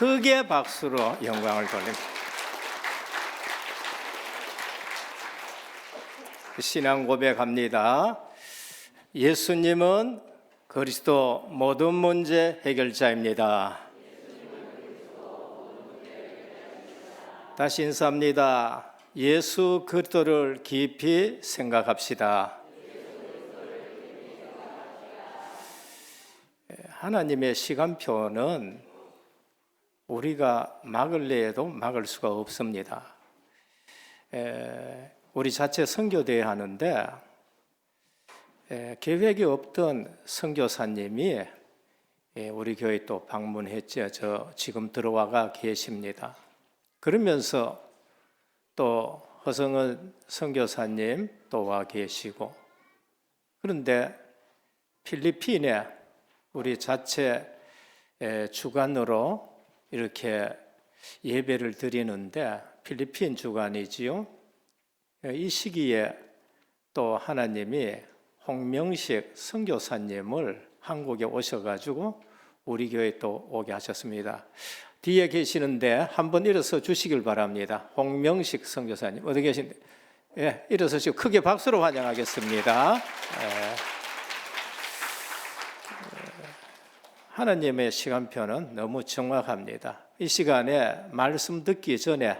크게 박수로 영광을 돌립니다. 신앙 고백합니다. 예수님은 그리스도 모든 문제 해결자입니다. 다시 인사합니다. 예수 그리스도를 깊이 생각합시다. 하나님의 시간표는 우리가 막을래 해도 막을 수가 없습니다. 우리 자체 선교대회 하는데 계획이 없던 선교사님이 우리 교회 또 방문했죠. 저 지금 들어와가 계십니다. 그러면서 또 허성은 선교사님 또 와 계시고, 그런데 필리핀에 우리 자체 주간으로 이렇게 예배를 드리는데, 필리핀 주간이지요. 이 시기에 또 하나님이 홍명식 선교사님을 한국에 오셔가지고 우리 교회에 또 오게 하셨습니다. 뒤에 계시는데 한번 일어서 주시길 바랍니다. 홍명식 선교사님 어디 계신데? 예, 일어서시고 크게 박수로 환영하겠습니다. 하나님의 시간표는 너무 정확합니다. 이 시간에 말씀 듣기 전에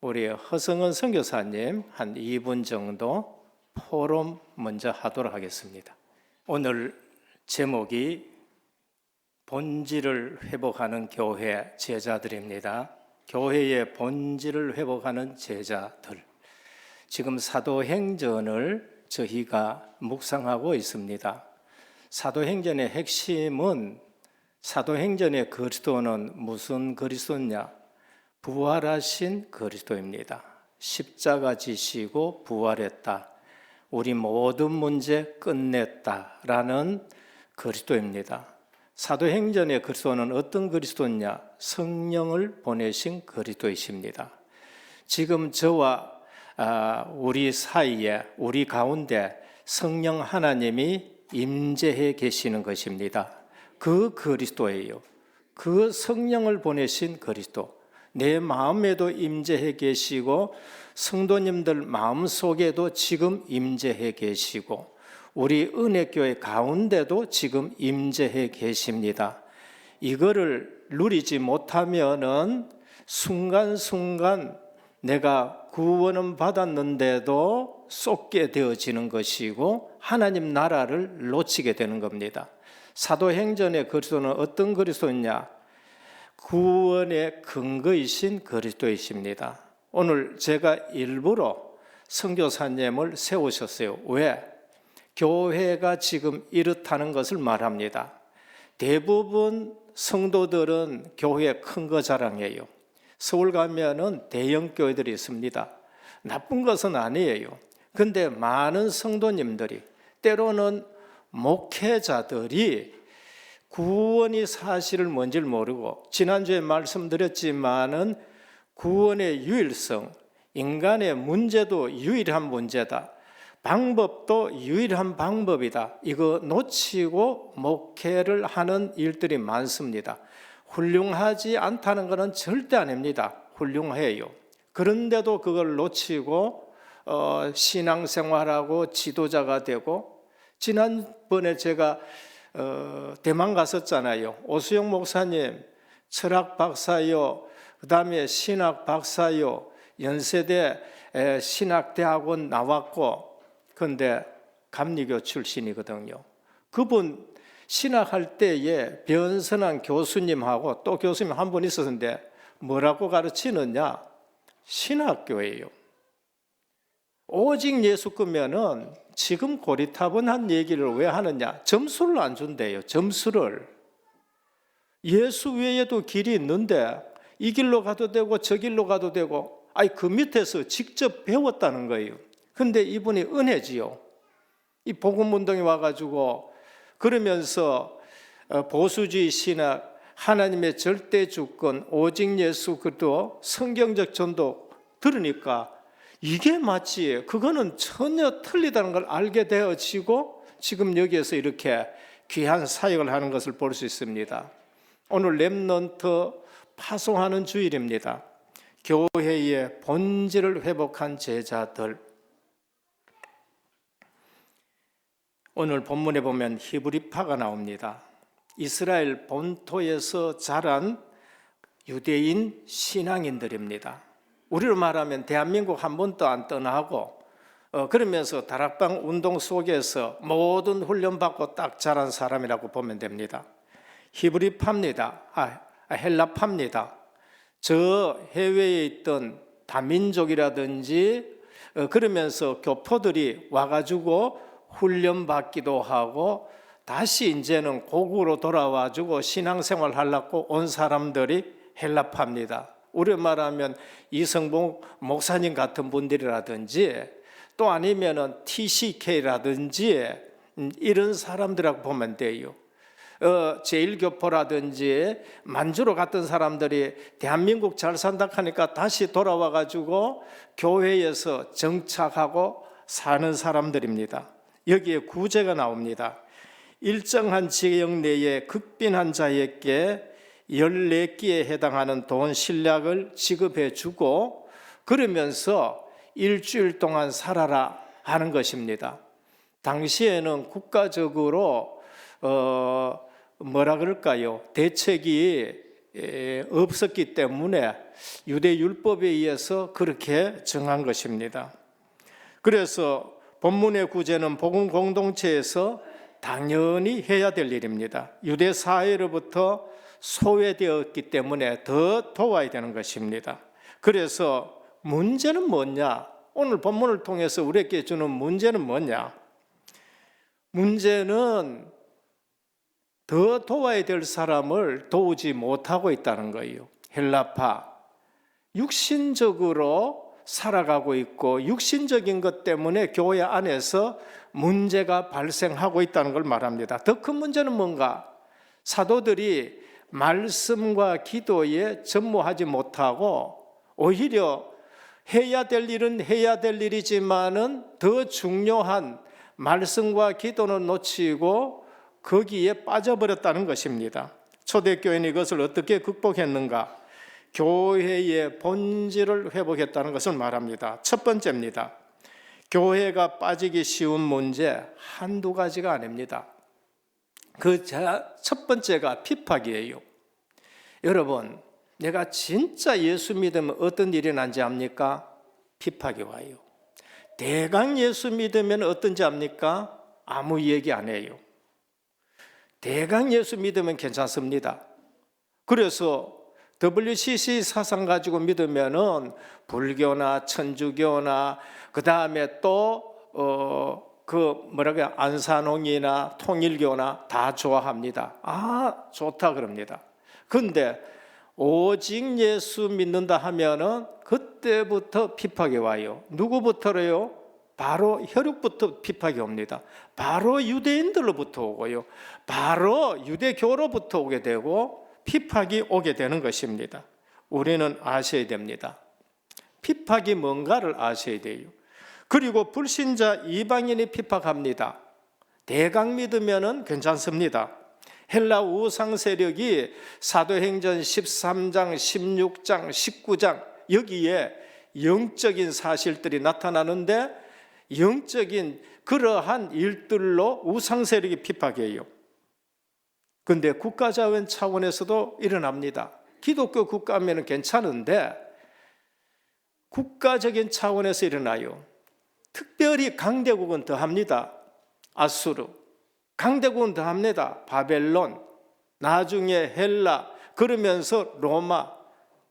우리 허성은 선교사님 한 2분 정도 포럼 먼저 하도록 하겠습니다. 오늘 제목이 본질을 회복하는 교회 제자들입니다. 교회의 본질을 회복하는 제자들. 지금 사도행전을 저희가 묵상하고 있습니다. 사도행전의 핵심은, 사도행전의 그리스도는 무슨 그리스도냐? 부활하신 그리스도입니다. 십자가 지시고 부활했다. 우리 모든 문제 끝냈다라는 그리스도입니다. 사도행전의 그리스도는 어떤 그리스도냐? 성령을 보내신 그리스도이십니다. 지금 저와 우리 사이에, 우리 가운데 성령 하나님이 임재해 계시는 것입니다. 그 그리스도예요. 그 성령을 보내신 그리스도. 내 마음에도 임재해 계시고 성도님들 마음속에도 지금 임재해 계시고 우리 은혜교회 가운데도 지금 임재해 계십니다. 이거를 누리지 못하면은 순간순간 내가 구원은 받았는데도 쏟게 되어지는 것이고 하나님 나라를 놓치게 되는 겁니다. 사도행전의 그리스도는 어떤 그리스도냐? 구원의 근거이신 그리스도이십니다. 오늘 제가 일부러 선교사님을 세우셨어요. 왜? 교회가 지금 이렇다는 것을 말합니다. 대부분 성도들은 교회 큰 거 자랑해요. 서울 가면은 대형 교회들이 있습니다. 나쁜 것은 아니에요. 근데 많은 성도님들이, 때로는 목회자들이 구원이 사실을 뭔지를 모르고, 지난주에 말씀드렸지만은 구원의 유일성, 인간의 문제도 유일한 문제다, 방법도 유일한 방법이다, 이거 놓치고 목회를 하는 일들이 많습니다. 훌륭하지 않다는 것은 절대 아닙니다. 훌륭해요. 그런데도 그걸 놓치고 신앙생활하고 지도자가 되고, 지난번에 제가 대만 갔었잖아요. 오수영 목사님 철학 박사요, 그 다음에 신학 박사요, 연세대 신학대학원 나왔고, 그런데 감리교 출신이거든요. 그분 신학할 때에 변선한 교수님하고 또 교수님 한 분 있었는데 뭐라고 가르치느냐? 신학교예요. 오직 예수 끄면은 지금 고리타분한 얘기를 왜 하느냐? 점수를 안 준대요. 점수를. 예수 외에도 길이 있는데 이 길로 가도 되고 저 길로 가도 되고, 그 밑에서 직접 배웠다는 거예요. 근데 이분이 은혜지요. 이 복음운동에 와가지고 그러면서 보수주의 신학, 하나님의 절대 주권, 오직 예수 그리스도, 성경적 전도 들으니까 이게 맞지, 그거는 전혀 틀리다는 걸 알게 되어지고 지금 여기에서 이렇게 귀한 사역을 하는 것을 볼 수 있습니다. 오늘 렘넌트 파송하는 주일입니다. 교회의 본질을 회복한 제자들. 오늘 본문에 보면 히브리파가 나옵니다. 이스라엘 본토에서 자란 유대인 신앙인들입니다. 우리로 말하면 대한민국 한 번도 안 떠나고 그러면서 다락방 운동 속에서 모든 훈련받고 딱 자란 사람이라고 보면 됩니다. 히브리파입니다. 헬라파입니다. 저 해외에 있던 다민족이라든지 그러면서 교포들이 와가지고 훈련받기도 하고 다시 이제는 고국으로 돌아와주고 신앙생활 하려고 온 사람들이 헬라파입니다. 우리 말하면 이성봉 목사님 같은 분들이라든지 또 아니면은 TCK라든지 이런 사람들이라고 보면 돼요. 제1교포라든지 만주로 갔던 사람들이 대한민국 잘 산다 하니까 다시 돌아와 가지고 교회에서 정착하고 사는 사람들입니다. 여기에 구제가 나옵니다. 일정한 지역 내에 극빈한 자에게 14끼에 해당하는 돈 신략을 지급해 주고 그러면서 일주일 동안 살아라 하는 것입니다. 당시에는 국가적으로 뭐라 그럴까요? 대책이 없었기 때문에 유대 율법에 의해서 그렇게 정한 것입니다. 그래서 본문의 구제는 복음 공동체에서 당연히 해야 될 일입니다. 유대 사회로부터 소외되었기 때문에 더 도와야 되는 것입니다. 그래서 문제는 뭐냐? 오늘 본문을 통해서 우리에게 주는 문제는 뭐냐? 문제는 더 도와야 될 사람을 도우지 못하고 있다는 거예요. 헬라파, 육신적으로 살아가고 있고 육신적인 것 때문에 교회 안에서 문제가 발생하고 있다는 걸 말합니다. 더 큰 문제는 뭔가? 사도들이 말씀과 기도에 전무하지 못하고 오히려 해야 될 일은 해야 될 일이지만은 더 중요한 말씀과 기도는 놓치고 거기에 빠져버렸다는 것입니다. 초대교회는 이것을 어떻게 극복했는가? 교회의 본질을 회복했다는 것을 말합니다. 첫 번째입니다. 교회가 빠지기 쉬운 문제 한두 가지가 아닙니다. 그 첫 번째가 핍박이에요. 여러분, 내가 진짜 예수 믿으면 어떤 일이 난지 압니까? 핍박이 와요. 대강 예수 믿으면 어떤지 압니까? 아무 얘기 안 해요. 대강 예수 믿으면 괜찮습니다. 그래서 WCC 사상 가지고 믿으면은 불교나 천주교나 그 다음에 또 안산홍이나 통일교나 다 좋아합니다. 좋다 그럽니다. 그런데 오직 예수 믿는다 하면은 그때부터 핍박이 와요. 누구부터래요? 바로 혈육부터 핍박이 옵니다. 바로 유대인들로부터 오고요. 바로 유대교로부터 오게 되고 핍박이 오게 되는 것입니다. 우리는 아셔야 됩니다. 핍박이 뭔가를 아셔야 돼요. 그리고 불신자 이방인이 핍박합니다. 대강 믿으면은 괜찮습니다. 헬라 우상 세력이 사도행전 13장, 16장, 19장 여기에 영적인 사실들이 나타나는데 영적인 그러한 일들로 우상 세력이 핍박해요. 그런데 국가자원 차원에서도 일어납니다. 기독교 국가면 괜찮은데 국가적인 차원에서 일어나요. 특별히 강대국은 더합니다. 아수르, 강대국은 더합니다. 바벨론, 나중에 헬라, 그러면서 로마.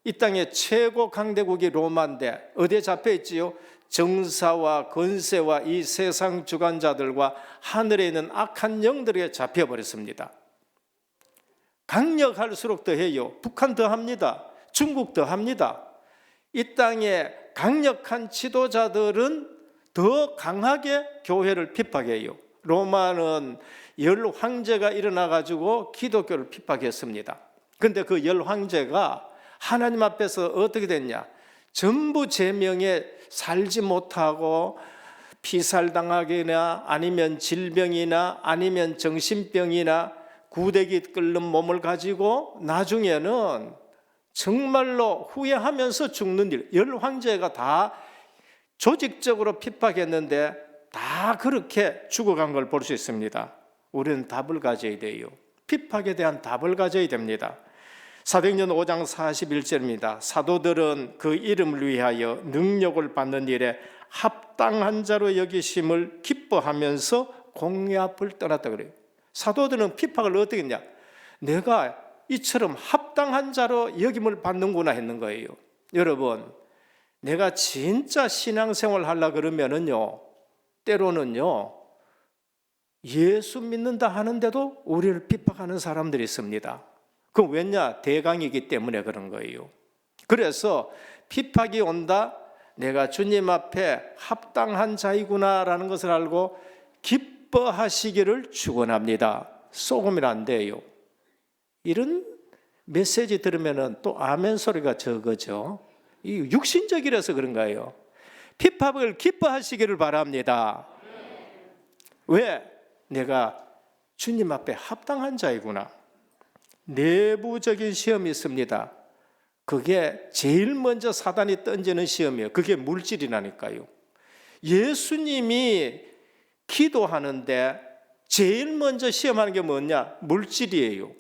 이 땅의 최고 강대국이 로마인데 어디에 잡혀 있지요? 정사와 권세와 이 세상 주관자들과 하늘에 있는 악한 영들에게 잡혀버렸습니다. 강력할수록 더해요. 북한 더합니다. 중국 더합니다. 이 땅의 강력한 지도자들은 더 강하게 교회를 핍박해요. 로마는 열 황제가 일어나가지고 기독교를 핍박했습니다. 그런데 그 열 황제가 하나님 앞에서 어떻게 됐냐? 전부 제명에 살지 못하고 피살당하거나 아니면 질병이나 아니면 정신병이나 구데기 끓는 몸을 가지고 나중에는 정말로 후회하면서 죽는 일, 열 황제가 다 조직적으로 핍박했는데 다 그렇게 죽어간 걸 볼 수 있습니다. 우리는 답을 가져야 돼요. 핍박에 대한 답을 가져야 됩니다. 사도행전 5장 41절입니다. 사도들은 그 이름을 위하여 능력을 받는 일에 합당한 자로 여기심을 기뻐하면서 공의 앞을 떠났다 그래요. 사도들은 핍박을 어떻게 했냐? 내가 이처럼 합당한 자로 여김을 받는구나 했는 거예요. 여러분, 내가 진짜 신앙생활 하려고 그러면은요, 때로는요, 예수 믿는다 하는데도 우리를 핍박하는 사람들이 있습니다. 그건 왜냐? 대강이기 때문에 그런 거예요. 그래서 핍박이 온다, 내가 주님 앞에 합당한 자이구나라는 것을 알고 기뻐하시기를 축원합니다. 속으면 안 돼요. 이런 메시지 들으면 또 아멘 소리가 적어져. 이 육신적이라서 그런 거예요. 핍박을 기뻐하시기를 바랍니다. 왜? 내가 주님 앞에 합당한 자이구나. 내부적인 시험이 있습니다. 그게 제일 먼저 사단이 던지는 시험이에요. 그게 물질이라니까요. 예수님이 기도하는데 제일 먼저 시험하는 게 뭐냐? 물질이에요.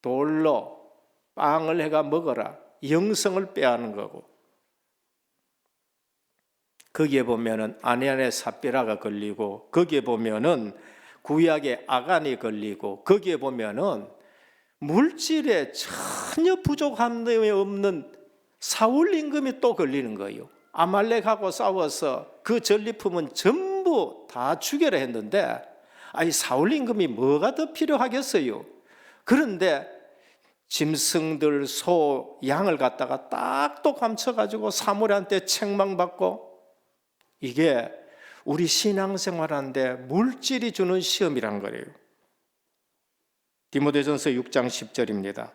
돌로 빵을 해가 먹어라. 영성을 빼앗는 거고. 거기에 보면은 아내안의 삽비라가 걸리고, 거기에 보면은 구약의 아간이 걸리고, 거기에 보면은 물질에 전혀 부족함이 없는 사울 임금이 또 걸리는 거예요. 아말렉하고 싸워서 그 전리품은 전부 다 죽여라 했는데, 아니 사울 임금이 뭐가 더 필요하겠어요? 그런데 짐승들, 소, 양을 갖다가 딱 또 감춰가지고 사무엘한테 책망받고, 이게 우리 신앙생활하는데 물질이 주는 시험이란 거예요. 디모데전서 6장 10절입니다.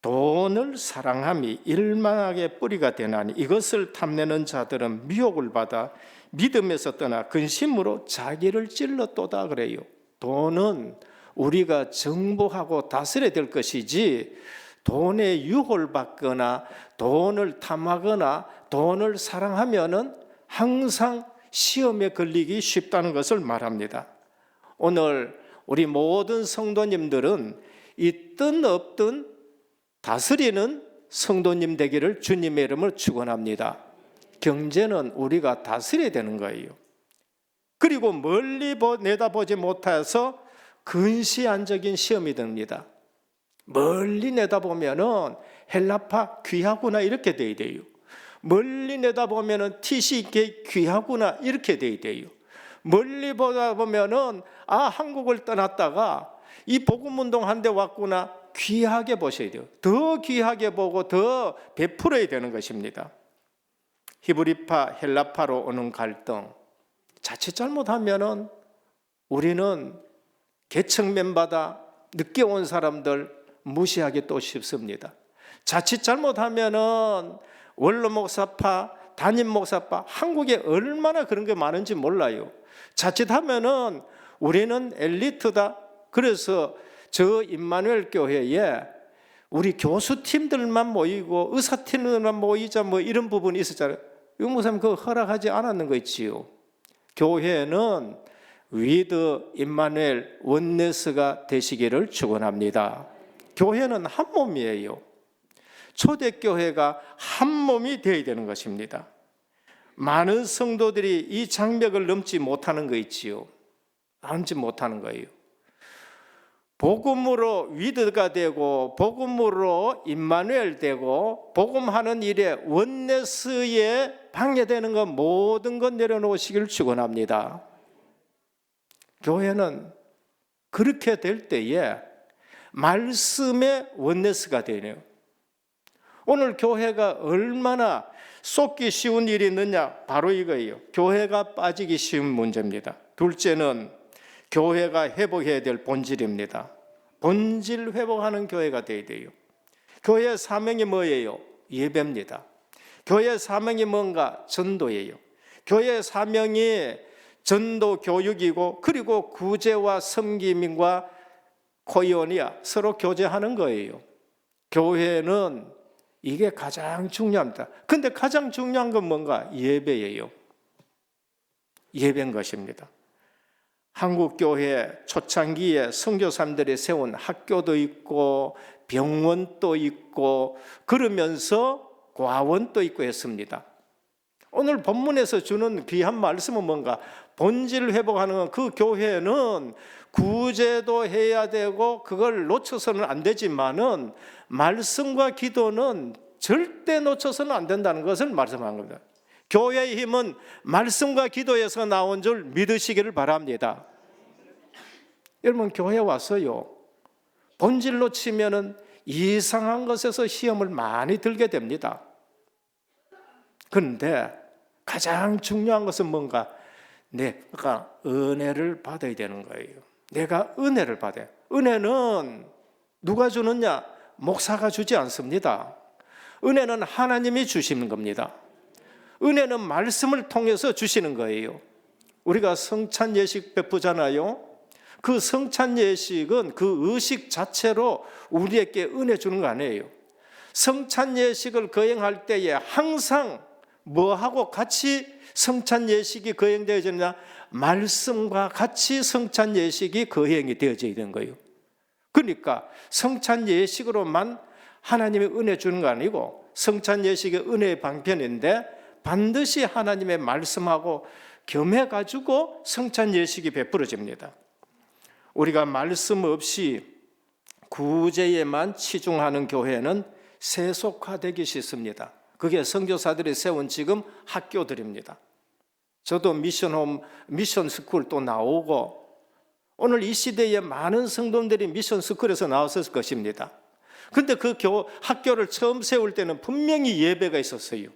돈을 사랑함이 일만하게 뿌리가 되나니 이것을 탐내는 자들은 미혹을 받아 믿음에서 떠나 근심으로 자기를 찔렀도다 그래요. 돈은 우리가 정복하고 다스려야 될 것이지, 돈에 유혹을 받거나 돈을 탐하거나 돈을 사랑하면은 항상 시험에 걸리기 쉽다는 것을 말합니다. 오늘 우리 모든 성도님들은 있든 없든 다스리는 성도님 되기를 주님의 이름으로 축원합니다. 경제는 우리가 다스려야 되는 거예요. 그리고 멀리 내다보지 못해서 근시안적인 시험이 듭니다. 멀리 내다보면은 헬라파 귀하구나 이렇게 돼야 돼요. 멀리 내다보면은 티시 귀하구나 이렇게 돼야 돼요. 멀리 보다 보면은 한국을 떠났다가 이 복음운동 한 데 왔구나 귀하게 보셔야 돼요. 더 귀하게 보고 더 베풀어야 되는 것입니다. 히브리파 헬라파로 오는 갈등, 자칫 잘못하면은 우리는 계층면마다 늦게 온 사람들 무시하기 또 쉽습니다. 자칫 잘못하면은 원로 목사파, 담임 목사파, 한국에 얼마나 그런 게 많은지 몰라요. 자칫하면은 우리는 엘리트다. 그래서 저 임마누엘 교회에 우리 교수팀들만 모이고 의사팀들만 모이자 뭐 이런 부분이 있었잖아요. 유목사님 그거 허락하지 않았는 거 있지요. 교회는 위드 임마누엘 원네스가 되시기를 축원합니다. 교회는 한 몸이에요. 초대교회가 한 몸이 되어야 되는 것입니다. 많은 성도들이 이 장벽을 넘지 못하는 거 있지요. 넘지 못하는 거예요. 복음으로 위드가 되고 복음으로 임마누엘 되고 복음하는 일에 원네스에 방해되는 것 모든 것 내려놓으시길 축원합니다. 교회는 그렇게 될 때에 말씀의 원네스가 되네요. 오늘 교회가 얼마나 쏟기 쉬운 일이 있느냐, 바로 이거예요. 교회가 빠지기 쉬운 문제입니다. 둘째는 교회가 회복해야 될 본질입니다. 본질 회복하는 교회가 되어야 돼요. 교회의 사명이 뭐예요? 예배입니다. 교회의 사명이 뭔가? 전도예요. 교회의 사명이 전도 교육이고, 그리고 구제와 섬김과 코이오니아, 서로 교제하는 거예요. 교회는 이게 가장 중요합니다. 근데 가장 중요한 건 뭔가? 예배예요. 예배인 것입니다. 한국교회 초창기에 선교사님들이 세운 학교도 있고 병원도 있고 그러면서 과원도 있고 했습니다. 오늘 본문에서 주는 귀한 말씀은 뭔가? 본질 회복하는 그 교회는 구제도 해야 되고 그걸 놓쳐서는 안 되지만은 말씀과 기도는 절대 놓쳐서는 안 된다는 것을 말씀한 겁니다. 교회의 힘은 말씀과 기도에서 나온 줄 믿으시기를 바랍니다. 여러분, 교회 와서요, 본질 놓치면은 이상한 것에서 시험을 많이 들게 됩니다. 그런데 가장 중요한 것은 뭔가? 내가 은혜를 받아야 되는 거예요. 내가 은혜를 받아요. 은혜는 누가 주느냐? 목사가 주지 않습니다. 은혜는 하나님이 주시는 겁니다. 은혜는 말씀을 통해서 주시는 거예요. 우리가 성찬 예식 베푸잖아요. 그 성찬 예식은 그 의식 자체로 우리에게 은혜 주는 거 아니에요. 성찬 예식을 거행할 때에 항상 뭐하고 같이 성찬 예식이 거행되어지느냐? 말씀과 같이 성찬 예식이 거행이 되어져야 되는 거예요. 그러니까 성찬 예식으로만 하나님의 은혜 주는 거 아니고 성찬 예식의 은혜의 방편인데 반드시 하나님의 말씀하고 겸해가지고 성찬 예식이 베풀어집니다. 우리가 말씀 없이 구제에만 치중하는 교회는 세속화되기 쉽습니다. 그게 선교사들이 세운 지금 학교들입니다. 저도 미션홈, 미션스쿨 또 나오고 오늘 이 시대에 많은 성도들이 미션스쿨에서 나왔을 것입니다. 그런데 그 학교를 처음 세울 때는 분명히 예배가 있었어요.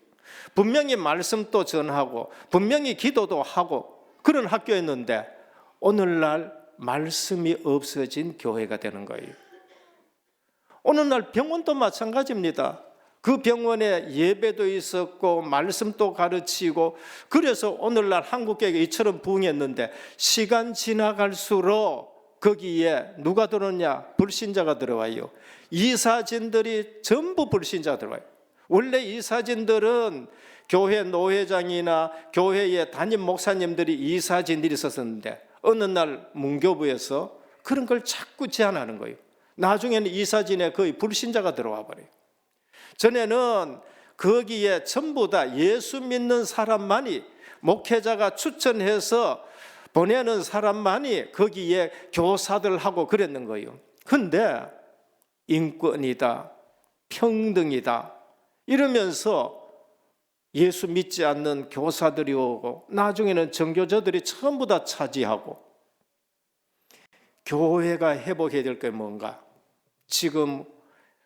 분명히 말씀도 전하고 분명히 기도도 하고 그런 학교였는데 오늘날 말씀이 없어진 교회가 되는 거예요. 오늘날 병원도 마찬가지입니다. 그 병원에 예배도 있었고 말씀도 가르치고 그래서 오늘날 한국교회가 이처럼 부흥했는데 시간 지나갈수록 거기에 누가 들어오냐? 불신자가 들어와요. 이사진들이 전부 불신자가 들어와요. 원래 이사진들은 교회 노회장이나 교회의 담임 목사님들이 이사진들이 있었는데 어느 날 문교부에서 그런 걸 자꾸 제안하는 거예요. 나중에는 이사진에 거의 불신자가 들어와 버려요. 전에는 거기에 전부 다 예수 믿는 사람만이 목회자가 추천해서 보내는 사람만이 거기에 교사들하고 그랬는 거예요. 그런데 인권이다, 평등이다 이러면서 예수 믿지 않는 교사들이 오고 나중에는 정교조들이 전부 다 차지하고 교회가 회복해야 될 게 뭔가? 지금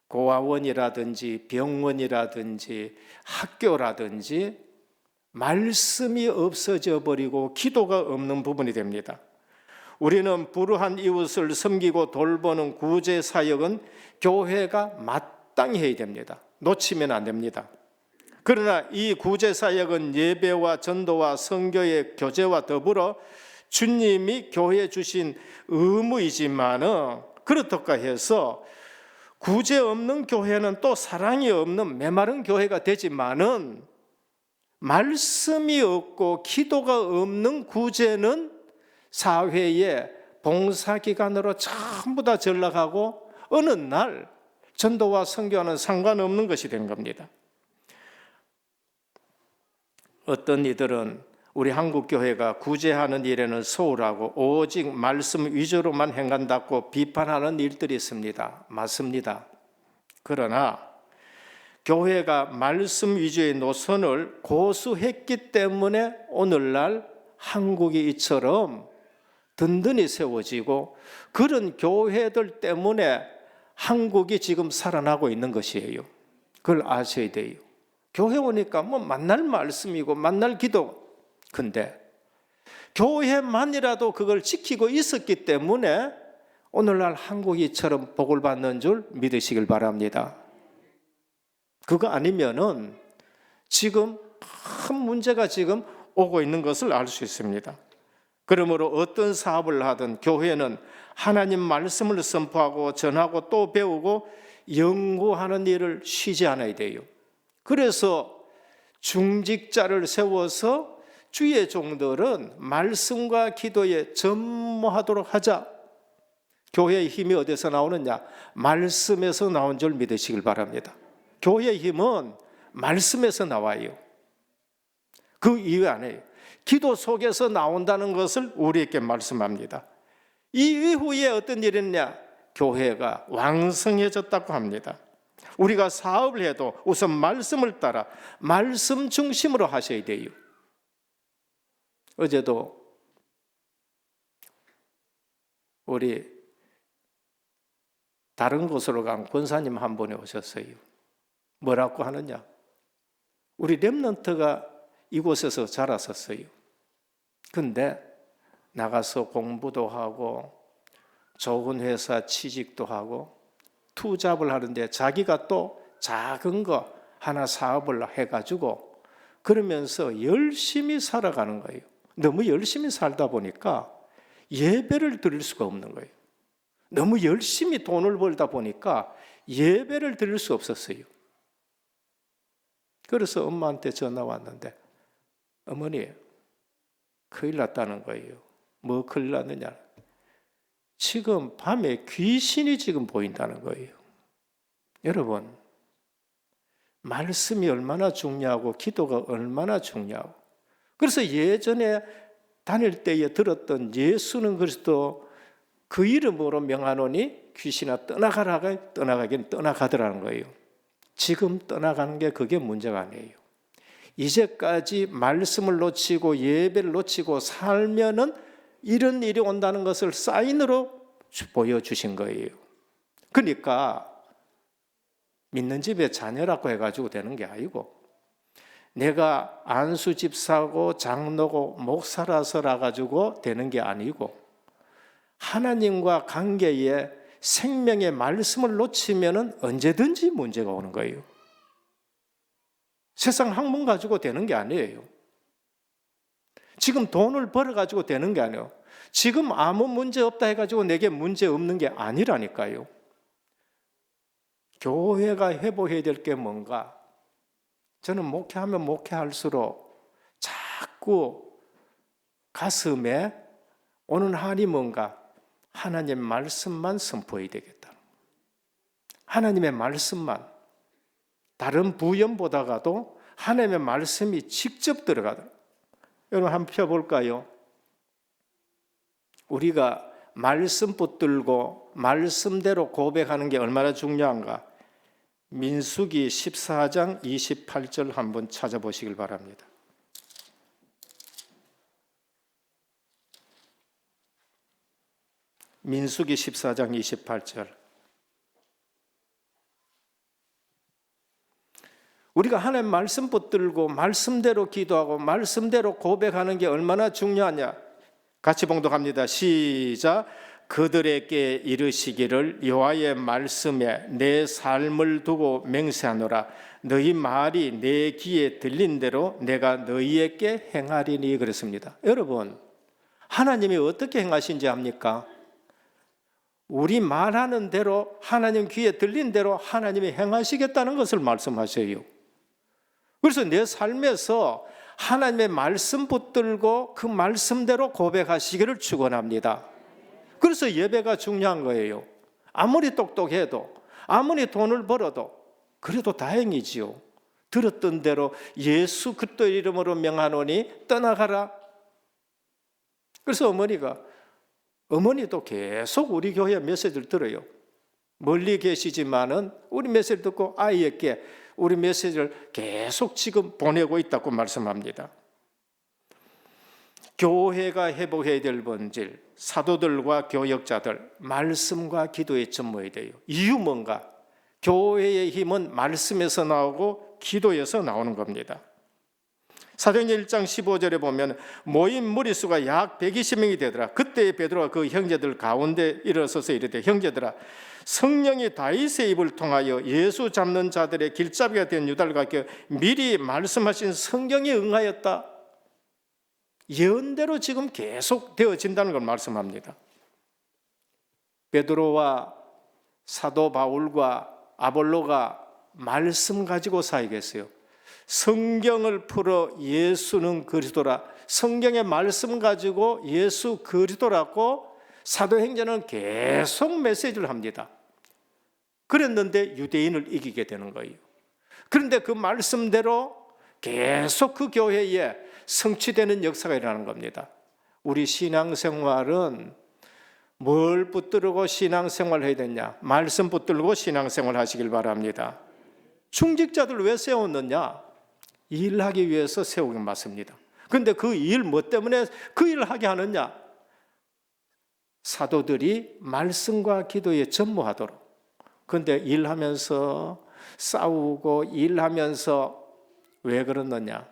고아원이라든지 병원이라든지 학교라든지 말씀이 없어져 버리고 기도가 없는 부분이 됩니다. 우리는 불우한 이웃을 섬기고 돌보는 구제 사역은 교회가 마땅히 해야 됩니다. 놓치면 안 됩니다. 그러나 이 구제 사역은 예배와 전도와 선교의 교제와 더불어 주님이 교회에 주신 의무이지만은 그렇다고 해서 구제 없는 교회는 또 사랑이 없는 메마른 교회가 되지만은 말씀이 없고 기도가 없는 구제는 사회의 봉사기관으로 전부 다 전락하고 어느 날 전도와 선교와는 상관없는 것이 된 겁니다. 어떤 이들은 우리 한국교회가 구제하는 일에는 소홀하고 오직 말씀 위주로만 행한다고 비판하는 일들이 있습니다. 맞습니다. 그러나 교회가 말씀 위주의 노선을 고수했기 때문에 오늘날 한국이 이처럼 든든히 세워지고 그런 교회들 때문에 한국이 지금 살아나고 있는 것이에요. 그걸 아셔야 돼요. 교회 오니까 뭐 만날 말씀이고 만날 기도. 근데 교회만이라도 그걸 지키고 있었기 때문에 오늘날 한국이처럼 복을 받는 줄 믿으시길 바랍니다. 그거 아니면은 지금 큰 문제가 지금 오고 있는 것을 알 수 있습니다. 그러므로 어떤 사업을 하든 교회는 하나님 말씀을 선포하고 전하고 또 배우고 연구하는 일을 쉬지 않아야 돼요. 그래서 중직자를 세워서 주의 종들은 말씀과 기도에 전무하도록 하자. 교회의 힘이 어디서 나오느냐? 말씀에서 나온 줄 믿으시길 바랍니다. 교회의 힘은 말씀에서 나와요. 그 이외 아니에요. 기도 속에서 나온다는 것을 우리에게 말씀합니다. 이 이후에 어떤 일이 있냐? 교회가 왕성해졌다고 합니다. 우리가 사업을 해도 우선 말씀을 따라 말씀 중심으로 하셔야 돼요. 어제도 우리 다른 곳으로 간 권사님 한 분이 오셨어요. 뭐라고 하느냐? 우리 렘넌트가 이곳에서 자랐었어요. 근데 나가서 공부도 하고 좋은 회사 취직도 하고 투잡을 하는데 자기가 또 작은 거 하나 사업을 해가지고 그러면서 열심히 살아가는 거예요. 너무 열심히 살다 보니까 예배를 드릴 수가 없는 거예요. 너무 열심히 돈을 벌다 보니까 예배를 드릴 수 없었어요. 그래서 엄마한테 전화 왔는데 어머니 큰일 났다는 거예요. 뭐 큰일 났느냐? 지금 밤에 귀신이 지금 보인다는 거예요. 여러분, 말씀이 얼마나 중요하고 기도가 얼마나 중요하고, 그래서 예전에 다닐 때에 들었던 예수는 그리스도 그 이름으로 명하노니 귀신아 떠나가긴 떠나가더라는 거예요. 지금 떠나가는 게 그게 문제가 아니에요. 이제까지 말씀을 놓치고 예배를 놓치고 살면은 이런 일이 온다는 것을 사인으로 보여주신 거예요. 그러니까 믿는 집에 자녀라고 해가지고 되는 게 아니고, 내가 안수 집사고 장로고 목사라서라 가지고 되는 게 아니고, 하나님과 관계에 생명의 말씀을 놓치면은 언제든지 문제가 오는 거예요. 세상 학문 가지고 되는 게 아니에요. 지금 돈을 벌어가지고 되는 게 아니에요. 지금 아무 문제 없다 해가지고 내게 문제 없는 게 아니라니까요. 교회가 회복해야 될 게 뭔가? 저는 목회하면 목회할수록 자꾸 가슴에 오는 한이 뭔가? 하나님 말씀만 선포해야 되겠다. 하나님의 말씀만. 다른 부연보다가도 하나님의 말씀이 직접 들어가다. 여러분 한번 펴볼까요? 우리가 말씀 붙들고 말씀대로 고백하는 게 얼마나 중요한가? 민수기 14장 28절 한번 찾아보시길 바랍니다. 민수기 14장 28절. 우리가 하나님 말씀 붙들고 말씀대로 기도하고 말씀대로 고백하는 게 얼마나 중요하냐? 같이 봉독합니다. 시작. 그들에게 이르시기를 여호와의 말씀에 내 삶을 두고 맹세하노라. 너희 말이 내 귀에 들린 대로 내가 너희에게 행하리니. 그랬습니다. 여러분, 하나님이 어떻게 행하신지 압니까? 우리 말하는 대로 하나님 귀에 들린 대로 하나님이 행하시겠다는 것을 말씀하셔요. 그래서 내 삶에서 하나님의 말씀 붙들고 그 말씀대로 고백하시기를 축원합니다. 그래서 예배가 중요한 거예요. 아무리 똑똑해도 아무리 돈을 벌어도 그래도 다행이지요. 들었던 대로 예수 그리스도의 이름으로 명하노니 떠나가라. 그래서 어머니도 계속 우리 교회 메시지를 들어요. 멀리 계시지만은 우리 메시지를 듣고 아이에게 우리 메시지를 계속 지금 보내고 있다고 말씀합니다. 교회가 회복해야 될 본질, 사도들과 교역자들, 말씀과 기도에 전무해야 돼요. 이유 뭔가? 교회의 힘은 말씀에서 나오고 기도에서 나오는 겁니다. 사도행전 1장 15절에 보면 모인 무리수가 약 120명이 되더라. 그때 베드로가 그 형제들 가운데 일어서서 이르되 형제들아, 성령이 다윗의 입을 통하여 예수 잡는 자들의 길잡이가 된 유다를 미리 말씀하신 성경에 응하였다. 예언대로 지금 계속 되어진다는 걸 말씀합니다. 베드로와 사도 바울과 아볼로가 말씀 가지고 사역했어요. 성경을 풀어 예수는 그리스도라. 성경의 말씀 가지고 예수 그리스도라고 사도행전은 계속 메시지를 합니다. 그랬는데 유대인을 이기게 되는 거예요. 그런데 그 말씀대로 계속 그 교회에 성취되는 역사가 일어나는 겁니다. 우리 신앙생활은 뭘 붙들고 신앙생활을 해야 되냐? 말씀 붙들고 신앙생활 하시길 바랍니다. 중직자들 왜 세웠느냐? 일하기 위해서 세우긴 맞습니다. 그런데 그 일 뭐 때문에 그 일을 하게 하느냐? 사도들이 말씀과 기도에 전무하도록. 그런데 일하면서 싸우고 일하면서 왜 그러느냐?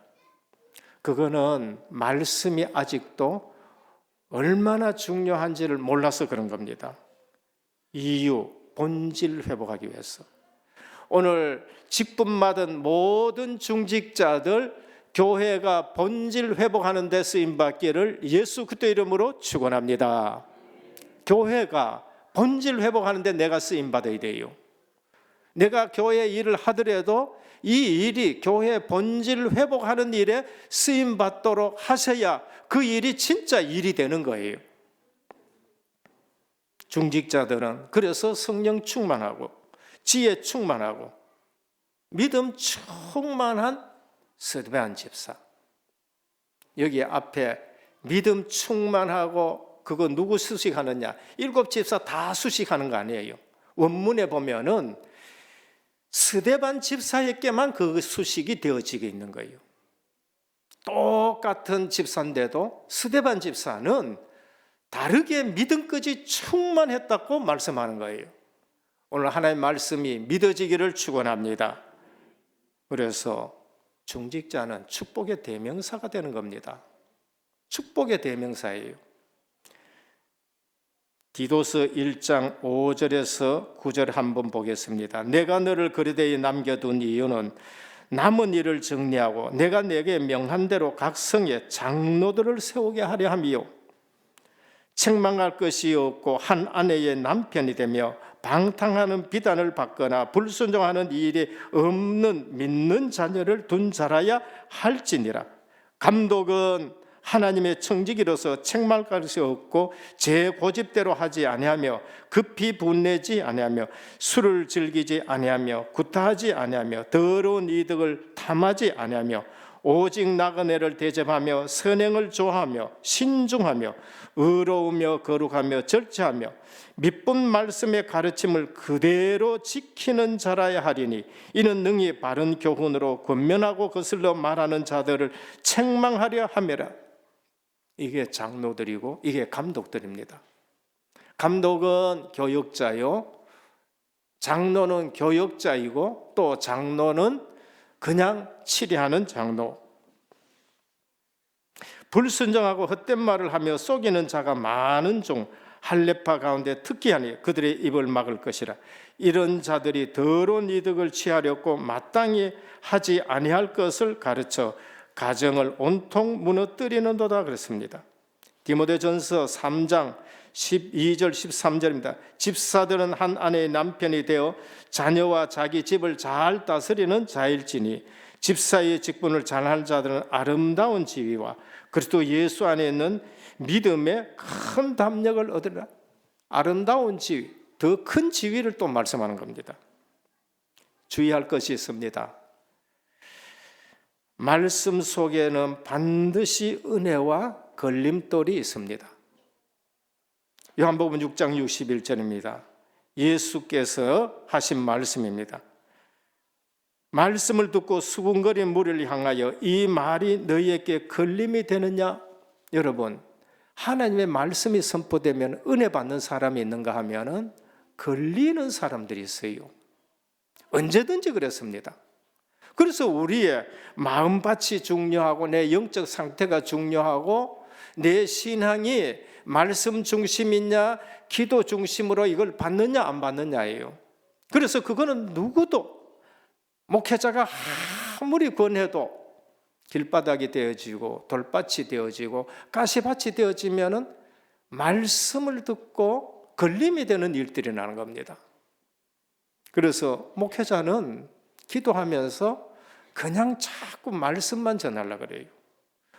그거는 말씀이 아직도 얼마나 중요한지를 몰라서 그런 겁니다. 이유, 본질 회복하기 위해서. 오늘 직분 맡은 모든 중직자들 교회가 본질 회복하는 데 쓰임받기를 예수 그리스도 이름으로 축원합니다. 교회가 본질 회복하는 데 내가 쓰임받아야 돼요. 내가 교회 일을 하더라도 이 일이 교회 본질 회복하는 일에 쓰임받도록 하셔야 그 일이 진짜 일이 되는 거예요. 중직자들은 그래서 성령 충만하고 지혜 충만하고 믿음 충만한 스데반 집사. 여기 앞에 믿음 충만하고 그거 누구 수식하느냐? 7 집사 다 수식하는 거 아니에요. 원문에 보면은 스데반 집사에게만 그 수식이 되어지게 있는 거예요. 똑같은 집사인데도 스데반 집사는 다르게 믿음까지 충만했다고 말씀하는 거예요. 오늘 하나님의 말씀이 믿어지기를 축원합니다. 그래서 중직자는 축복의 대명사가 되는 겁니다. 축복의 대명사예요. 디도서 1장 5절에서 9절 한번 보겠습니다. 내가 너를 그리대에 남겨둔 이유는 남은 일을 정리하고 내가 내게 명한 대로 각 성에 장로들을 세우게 하려 함이요. 책망할 것이 없고 한 아내의 남편이 되며 방탕하는 비단을 받거나 불순종하는 일이 없는 믿는 자녀를 둔 자라야 할지니라. 감독은 하나님의 청지기로서 책망할 것이 없고 제 고집대로 하지 아니하며 급히 분내지 아니하며 술을 즐기지 아니하며 구타하지 아니하며 더러운 이득을 탐하지 아니하며 오직 나그네를 대접하며 선행을 좋아하며 신중하며 의로우며 거룩하며 절제하며 믿본 말씀의 가르침을 그대로 지키는 자라야 하리니 이는 능히 바른 교훈으로 권면하고 거슬러 말하는 자들을 책망하려 함이라. 이게 장로들이고 이게 감독들입니다. 감독은 교역자요, 장로는 교역자이고 또 장로는 그냥 치리하는 장로. 불순종하고 헛된 말을 하며 속이는 자가 많은 종 할례파 가운데 특기하니 그들의 입을 막을 것이라. 이런 자들이 더러운 이득을 취하려고 마땅히 하지 아니할 것을 가르쳐 가정을 온통 무너뜨리는도다 그랬습니다. 디모데전서 3장 12절 13절입니다. 집사들은 한 아내의 남편이 되어 자녀와 자기 집을 잘 다스리는 자일지니 집사의 직분을 잘할 자들은 아름다운 지위와 그리스도 예수 안에 있는 믿음의 큰 담력을 얻으리라. 아름다운 지위, 더 큰 지위를 또 말씀하는 겁니다. 주의할 것이 있습니다. 말씀 속에는 반드시 은혜와 걸림돌이 있습니다. 요한복음 6장 61절입니다. 예수께서 하신 말씀입니다. 말씀을 듣고 수군거린 무리를 향하여 이 말이 너희에게 걸림이 되느냐? 여러분, 하나님의 말씀이 선포되면 은혜 받는 사람이 있는가 하면은 걸리는 사람들이 있어요. 언제든지 그렇습니다. 그래서 우리의 마음밭이 중요하고 내 영적 상태가 중요하고 내 신앙이 말씀 중심이냐 기도 중심으로 이걸 받느냐 안 받느냐예요. 그래서 그거는 누구도 목회자가 아무리 권해도 길바닥이 되어지고 돌밭이 되어지고 가시밭이 되어지면은 말씀을 듣고 걸림이 되는 일들이 나는 겁니다. 그래서 목회자는 기도하면서 그냥 자꾸 말씀만 전하려고 그래요.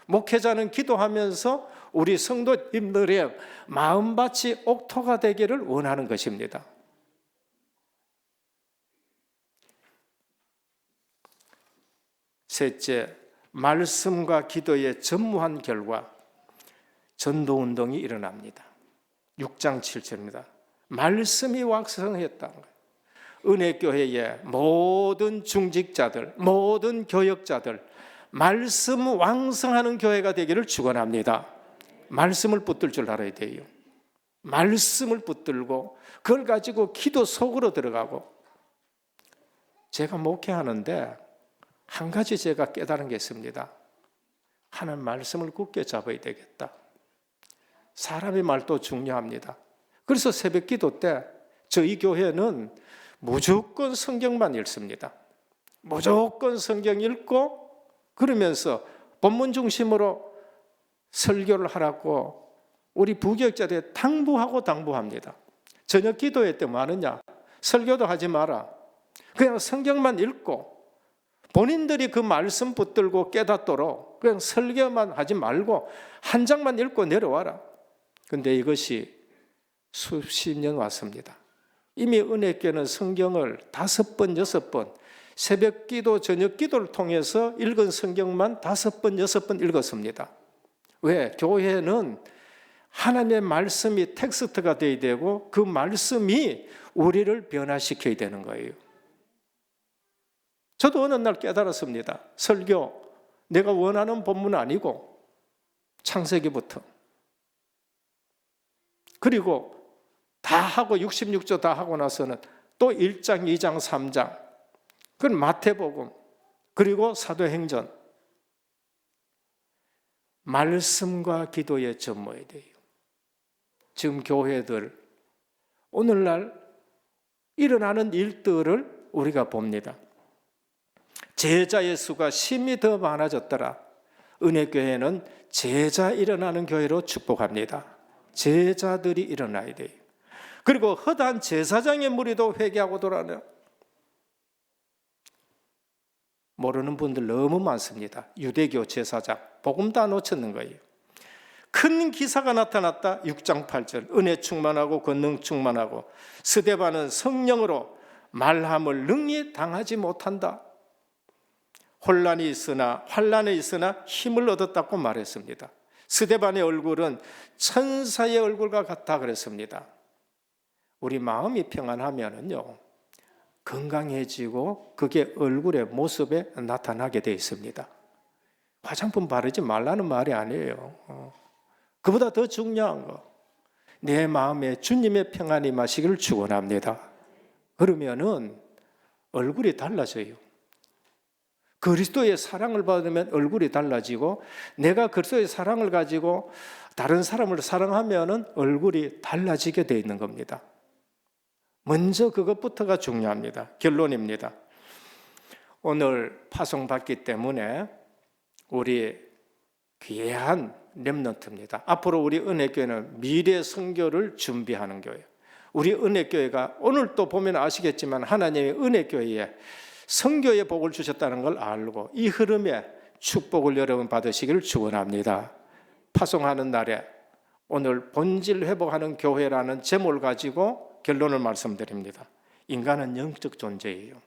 목회자는 기도하면서 우리 성도님들의 마음밭이 옥토가 되기를 원하는 것입니다. 셋째, 말씀과 기도의 전무한 결과 전도운동이 일어납니다. 6장 7절입니다. 말씀이 왕성했다는 거예요. 은혜교회의 모든 중직자들, 모든 교역자들, 말씀 왕성하는 교회가 되기를 축원합니다. 말씀을 붙들 줄 알아야 돼요. 말씀을 붙들고 그걸 가지고 기도 속으로 들어가고. 제가 목회하는데 한 가지 제가 깨달은 게 있습니다. 하나님 말씀을 굳게 잡아야 되겠다. 사람의 말도 중요합니다. 그래서 새벽 기도 때 저희 교회는 무조건 성경만 읽습니다. 무조건 성경 읽고 그러면서 본문 중심으로 설교를 하라고 우리 부교역자들에 당부합니다. 저녁 기도회 때 뭐 하느냐? 설교도 하지 마라. 그냥 성경만 읽고 본인들이 그 말씀 붙들고 깨닫도록 그냥 설교만 하지 말고 한 장만 읽고 내려와라. 근데 이것이 수십 년 왔습니다. 이미 은혜교회는 성경을 5번, 6번 새벽 기도, 저녁 기도를 통해서 읽은 성경만 5번, 6번 읽었습니다. 왜? 교회는 하나님의 말씀이 텍스트가 되어야 되고 그 말씀이 우리를 변화시켜야 되는 거예요. 저도 어느 날 깨달았습니다. 설교, 내가 원하는 본문은 아니고 창세기부터. 그리고 다 하고 66조 다 하고 나서는 또 1장, 2장, 3장. 그건 마태복음. 그리고 사도행전. 말씀과 기도에 접어야 돼요. 지금 교회들 오늘날 일어나는 일들을 우리가 봅니다. 제자의 수가 심히 더 많아졌더라. 은혜교회는 제자 일어나는 교회로 축복합니다. 제자들이 일어나야 돼요. 그리고 허다한 제사장의 무리도 회개하고 돌아오네요. 모르는 분들 너무 많습니다. 유대교 제사장, 복음 다 놓쳤는 거예요. 큰 기사가 나타났다. 6장 8절 은혜 충만하고 권능 충만하고 스데반은 성령으로 말함을 능히 당하지 못한다. 혼란이 있으나 환란에 있으나 힘을 얻었다고 말했습니다. 스데반의 얼굴은 천사의 얼굴과 같다 그랬습니다. 우리 마음이 평안하면은요 건강해지고 그게 얼굴의 모습에 나타나게 되어 있습니다. 화장품 바르지 말라는 말이 아니에요. 그보다 더 중요한 거, 내 마음에 주님의 평안이 마시기를 축원합니다. 그러면은 얼굴이 달라져요. 그리스도의 사랑을 받으면 얼굴이 달라지고 내가 그리스도의 사랑을 가지고 다른 사람을 사랑하면은 얼굴이 달라지게 되어 있는 겁니다. 먼저 그것부터가 중요합니다. 결론입니다. 오늘 파송받기 때문에 우리 귀한 렘넌트입니다. 앞으로 우리 은혜교회는 미래 선교를 준비하는 교회. 우리 은혜교회가 오늘 또 보면 아시겠지만 하나님의 은혜교회에 선교의 복을 주셨다는 걸 알고 이 흐름에 축복을 여러분 받으시기를 축원합니다. 파송하는 날에 오늘 본질 회복하는 교회라는 제목을 가지고 결론을 말씀드립니다. 인간은 영적 존재예요.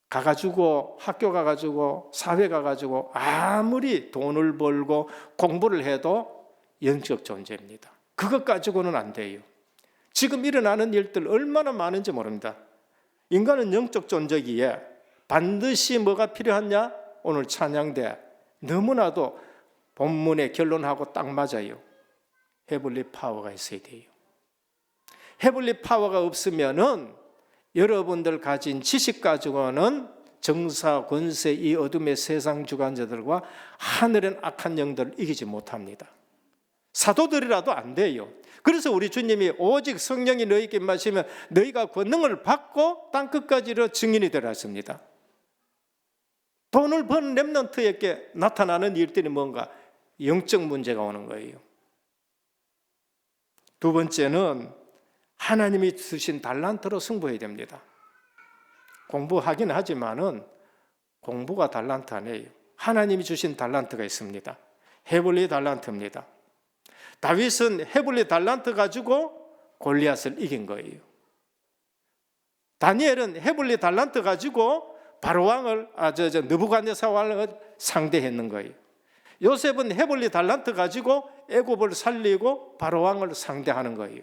가가지고 학교 가가지고 사회 가가지고 아무리 돈을 벌고 공부를 해도 영적 존재입니다. 그것 가지고는 안 돼요. 지금 일어나는 일들 얼마나 많은지 모릅니다. 인간은 영적 존재기에 반드시 뭐가 필요하냐? 오늘 찬양대 너무나도 본문의 결론하고 딱 맞아요. 헤블리 파워가 있어야 돼요. 헤블리 파워가 없으면은 여러분들 가진 지식 가지고는 정사, 권세, 이 어둠의 세상 주관자들과 하늘의 악한 영들을 이기지 못합니다. 사도들이라도 안 돼요. 그래서 우리 주님이 오직 성령이 너희에게 임하시면 너희가 권능을 받고 땅끝까지로 증인이 되라 했습니다. 돈을 번 렘넌트에게 나타나는 일들이 뭔가 영적 문제가 오는 거예요. 두 번째는 하나님이 주신 달란트로 승부해야 됩니다. 공부하긴 하지만은 공부가 달란트 아니에요. 하나님이 주신 달란트가 있습니다. 헤블리 달란트입니다. 다윗은 헤블리 달란트 가지고 골리앗을 이긴 거예요. 다니엘은 헤블리 달란트 가지고 바로왕을 느부갓네살을 상대했는 거예요. 요셉은 헤블리 달란트 가지고 애굽을 살리고 바로왕을 상대하는 거예요.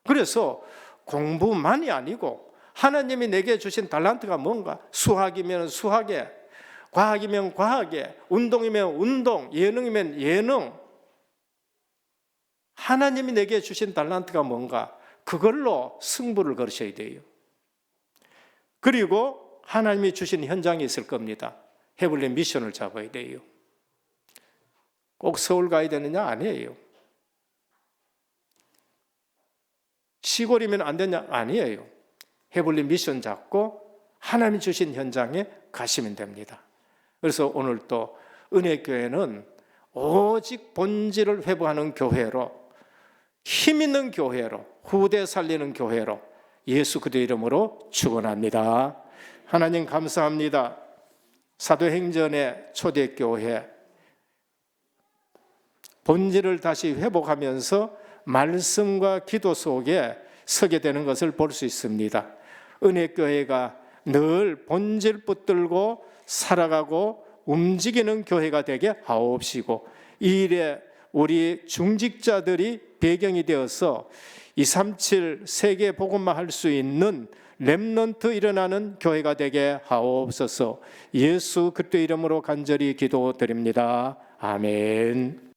그래서 공부만이 아니고 하나님이 내게 주신 달란트가 뭔가, 수학이면 수학에, 과학이면 과학에, 운동이면 운동, 예능이면 예능, 하나님이 내게 주신 달란트가 뭔가, 그걸로 승부를 걸으셔야 돼요. 그리고 하나님이 주신 현장이 있을 겁니다. 헤블리 미션을 잡아야 돼요. 꼭 서울 가야 되느냐? 아니에요. 시골이면 안 되냐? 아니에요. 헤블리 미션 잡고 하나님이 주신 현장에 가시면 됩니다. 그래서 오늘 또 은혜교회는 오직 본질을 회복하는 교회로, 힘 있는 교회로, 후대 살리는 교회로 예수 그리스도 이름으로 축원합니다. 하나님 감사합니다. 사도행전의 초대교회, 본질을 다시 회복하면서 말씀과 기도 속에 서게 되는 것을 볼 수 있습니다. 은혜교회가 늘 본질 붙들고 살아가고 움직이는 교회가 되게 하옵시고, 이 일에 우리 중직자들이 배경이 되어서 237 세계 복음화 할 수 있는 렘넌트 일어나는 교회가 되게 하옵소서. 예수 그리스도 이름으로 간절히 기도드립니다. 아멘.